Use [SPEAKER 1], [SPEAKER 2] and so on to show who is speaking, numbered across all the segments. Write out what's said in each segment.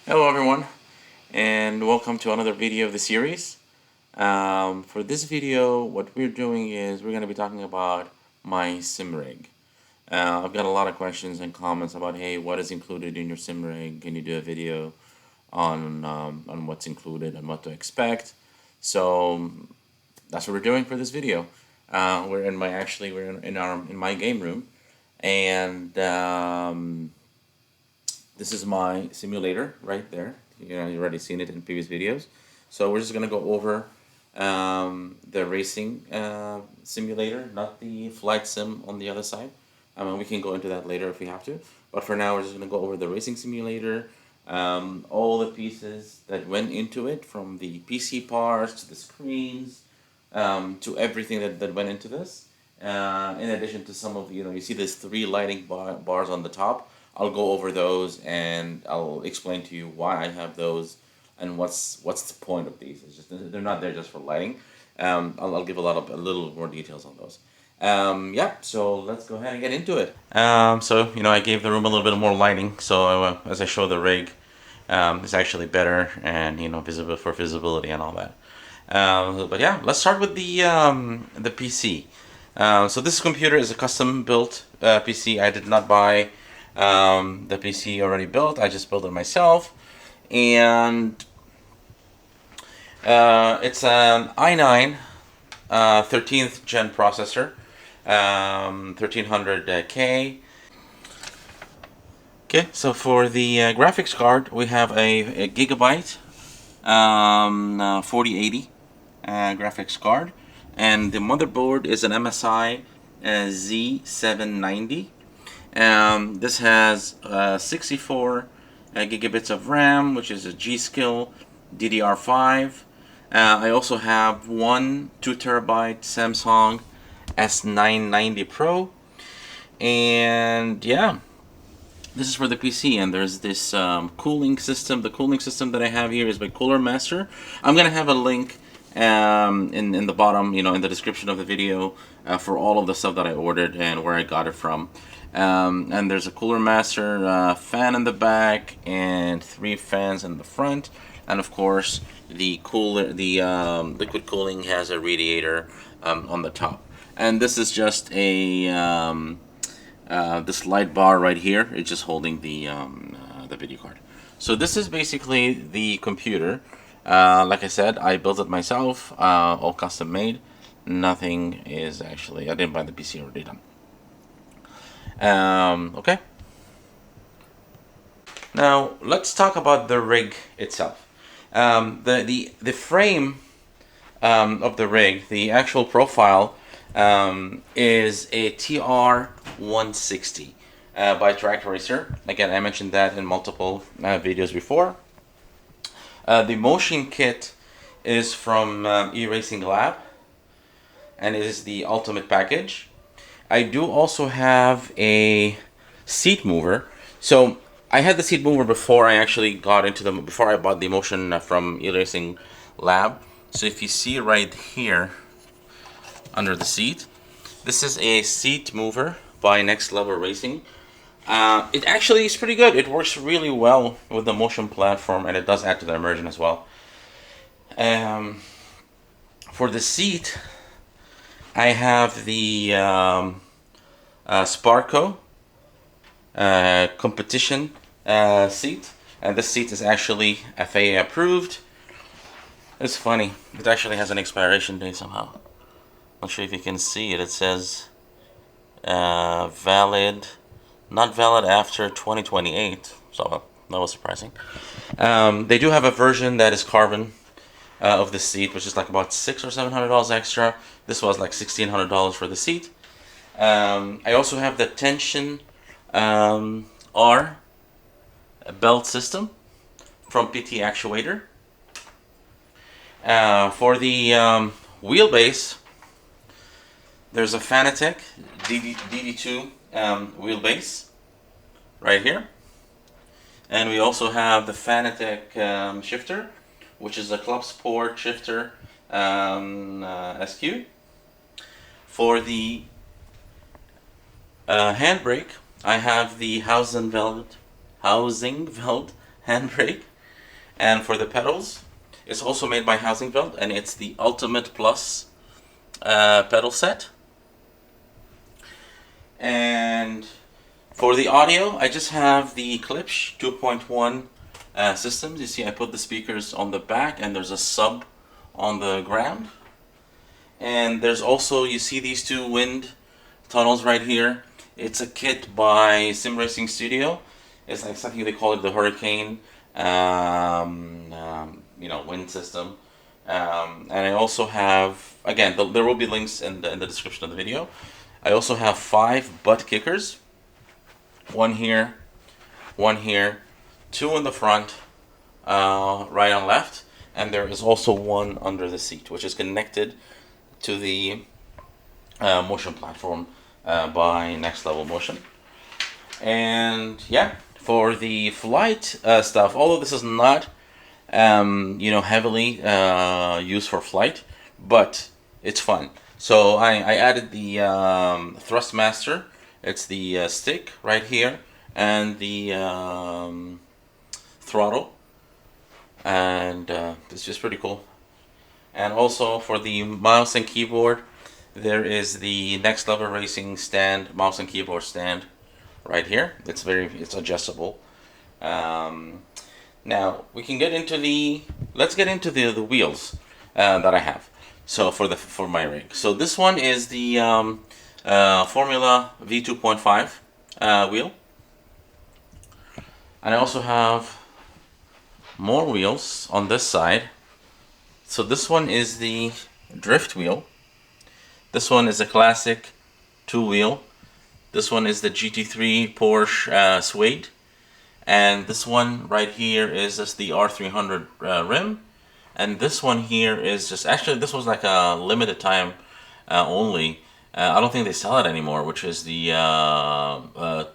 [SPEAKER 1] Hello everyone, and welcome to another video of the series. For this video, what we're doing is we're going to be talking about my sim rig. I've got a lot of questions and comments about, hey, what is included in your sim rig? Can you do a video on what's included and what to expect? So that's what we're doing for this video. We're in my game room, and this is my simulator right there. You've already seen it in previous videos. So we're just gonna go over the racing simulator, not the flight sim on the other side. I mean, we can go into that later if we have to. But for now, we're just gonna go over the racing simulator, all the pieces that went into it, from the PC parts to the screens, to everything that went into this. In addition to some of, you see these three lighting bars on the top. I'll go over those and I'll explain to you why I have those and what's the point of these. It's just they're not there just for lighting. I'll give a little more details on those. Yeah, so let's go ahead and get into it. So I gave the room a little bit more lighting, so as I show the rig, it's actually better and visible for visibility and all that. But yeah, let's start with the PC. So this computer is a custom built PC. I did not buy the PC already built. I just built it myself, and it's an i9 13th gen processor, 1300K. Okay, so for the graphics card, we have a Gigabyte 4080 graphics card, and the motherboard is an MSI Z790. This has 64 gigabits of RAM, which is a G-Skill DDR5. I also have one 2TB Samsung S990 Pro, and yeah, this is for the PC. And there's this cooling system. The cooling system that I have here is by Cooler Master. I'm gonna have a link in the bottom, in the description of the video, for all of the stuff that I ordered and where I got it from. And there's a Cooler Master fan in the back and 3 fans in the front, and of course the liquid cooling has a radiator on the top. And this is just a this light bar right here. It's just holding the video card. So this is basically the computer. Like I said, I built it myself, all custom made. Nothing is actually, I didn't buy the PC already done. Okay. Now let's talk about the rig itself. The frame of the rig, the actual profile, is a TR160 by Track Racer. Again, I mentioned that in multiple videos before. The motion kit is from eRacing Lab, and it is the ultimate package. I do also have a seat mover. So I had the seat mover before I actually got into before I bought the motion from eRacing Lab. So if you see right here under the seat, this is a seat mover by Next Level Racing. It actually is pretty good. It works really well with the motion platform, and it does add to the immersion as well. For the seat, I have the Sparco competition seat, and this seat is actually FAA approved. It's funny, it actually has an expiration date somehow. Not sure if you can see it. It says valid, not valid after 2028, so that was surprising. They do have a version that is carbon of the seat, which is like about $600 or $700 extra. This was like $1,600 for the seat. I also have the tension R belt system from PT Actuator. For the wheelbase, there's a Fanatec DD2 wheelbase right here. And we also have the Fanatec shifter, which is a Club Sport shifter SQ. For the handbrake, I have the Housing Veld handbrake And for the pedals, it's also made by Housingveld, and it's the Ultimate Plus pedal set. And for the audio, I just have the Klipsch 2.1 systems. You see, I put the speakers on the back, and there's a sub on the ground. And there's also, you see these two wind tunnels right here. It's a kit by Sim Racing Studio. It's like something they call it the Hurricane, wind system. And I also have, again, there will be links in the description of the video. I also have 5 butt kickers. One here, 2 in the front, right and left, and there is also one under the seat, which is connected to the motion platform by Next Level Motion. And yeah, for the flight stuff, although this is not heavily used for flight, but it's fun. So I added the Thrustmaster. It's the stick right here, and the throttle, and it's just pretty cool. And also for the mouse and keyboard, there is the Next Level Racing stand, mouse and keyboard stand, right here. It's adjustable. Now we can get into let's get into the wheels that I have. So for my rig, so this one is the Formula V2.5 wheel, and I also have more wheels on this side. So this one is the drift wheel. This one is a classic 2-wheel. This one is the GT3 Porsche suede, and this one right here is just the R300 rim, and this one here is just, actually this was like a limited time only. I don't think they sell it anymore, which is the F1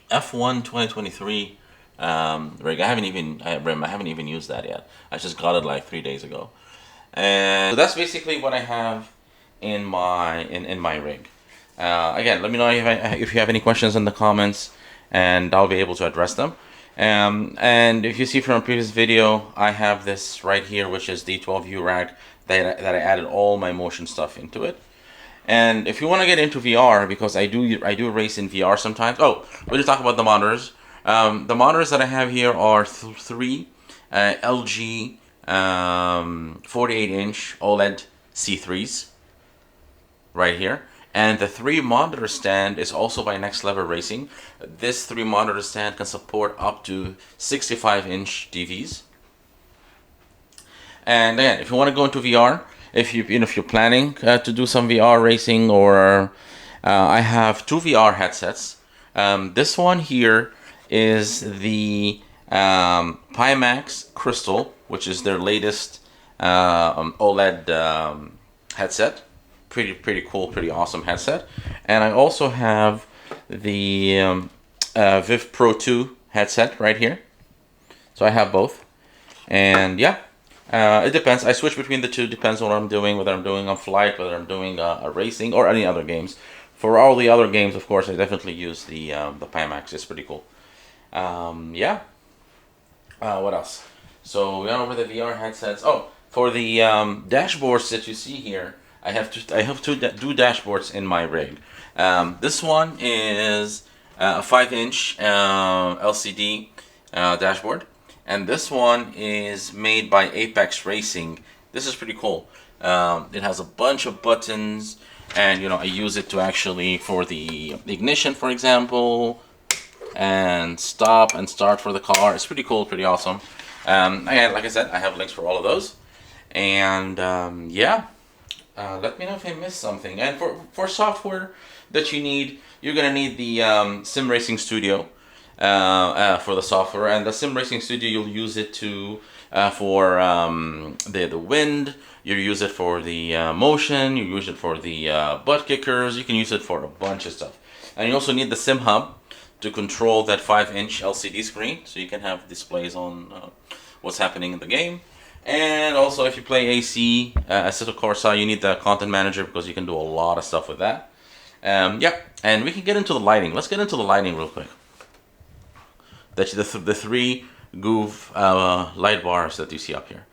[SPEAKER 1] 2023 rig. I haven't even used that yet. I just got it like 3 days ago. And so that's basically what I have in my rig. Again, let me know if you have any questions in the comments, and I'll be able to address them. And if you see from a previous video, I have this right here, which is the 12U rack that I added all my motion stuff into it. And if you want to get into VR, because I do race in VR sometimes. Oh, we just talk about the monitors. The monitors that I have here are 3 LG 48-inch OLED C3s right here. And the 3 monitor stand is also by Next Level Racing. This 3 monitor stand can support up to 65-inch TVs. And again, if you want to go into VR, if you're planning to do some VR racing, or I have 2 VR headsets. This one here is the Pimax Crystal, which is their latest OLED headset. Pretty cool, pretty awesome headset. And I also have the Viv Pro 2 headset right here. So I have both. And yeah, it depends. I switch between the two. Depends on what I'm doing, whether I'm doing a flight, whether I'm doing a racing, or any other games. For all the other games, of course, I definitely use the Pimax. It's pretty cool. Yeah. What else? So we went over the VR headsets. Oh, for the dashboards that you see here, I have two dashboards in my rig. This one is a 5-inch LCD dashboard, and this one is made by Apex Racing. This is pretty cool. It has a bunch of buttons, and I use it to actually for the ignition, for example, and stop and start for the car. It's pretty cool, pretty awesome. Again, like I said, I have links for all of those, and yeah. Let me know if I missed something. And for software that you need, you're gonna need the Sim Racing Studio for the software. And the Sim Racing Studio, you'll use it for the wind. You use it for the motion. You use it for the butt kickers. You can use it for a bunch of stuff. And you also need the Sim Hub to control that 5-inch LCD screen, so you can have displays on what's happening in the game. And also, if you play AC, Assetto Corsa, you need the content manager, because you can do a lot of stuff with that. Yeah, and we can get into the lighting. Let's get into the lighting real quick. The 3 Goove light bars that you see up here.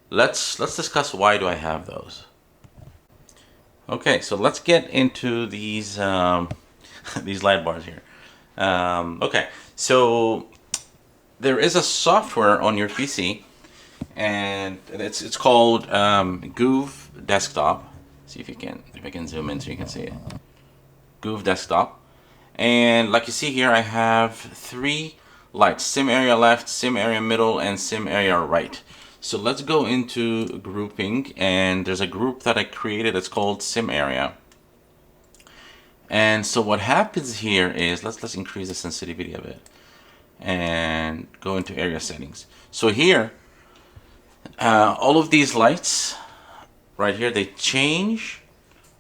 [SPEAKER 1] Let's discuss why do I have those. Okay, so let's get into these these light bars here. Okay, so there is a software on your PC, and it's called Goove Desktop. See if I can zoom in so you can see it. Goove Desktop, and like you see here, I have 3 lights: sim area left, sim area middle, and sim area right. So let's go into grouping, and there's a group that I created. It's called sim area. And so what happens here is, let's increase the sensitivity a bit and go into area settings. So here, all of these lights right here, they change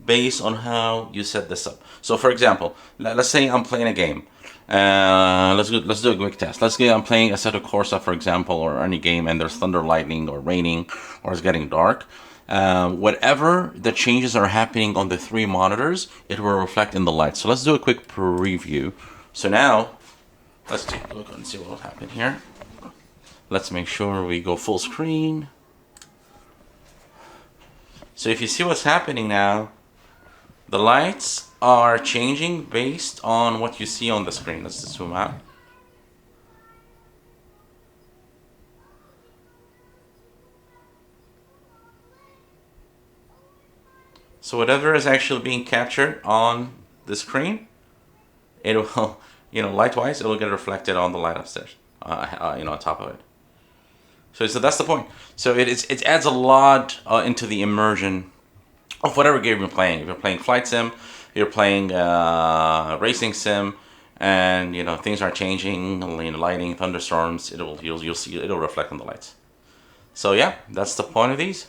[SPEAKER 1] based on how you set this up. So for example, let's say I'm playing a game. Let's do a quick test. Let's say I'm playing Assetto Corsa, for example, or any game, and there's thunder, lightning, or raining, or it's getting dark. Whatever the changes are happening on the 3 monitors, it will reflect in the lights. So let's do a quick preview. So now, let's take a look and see what will happen here. Let's make sure we go full screen. So if you see what's happening now, the lights are changing based on what you see on the screen. Let's just zoom out. So whatever is actually being captured on the screen, it will, light-wise, it will get reflected on the light upstairs, on top of it. So that's the point. So it adds a lot into the immersion of whatever game you're playing. If you're playing flight sim, you're playing racing sim, and things are changing, lighting, thunderstorms. You'll see it'll reflect on the lights. So yeah, that's the point of these.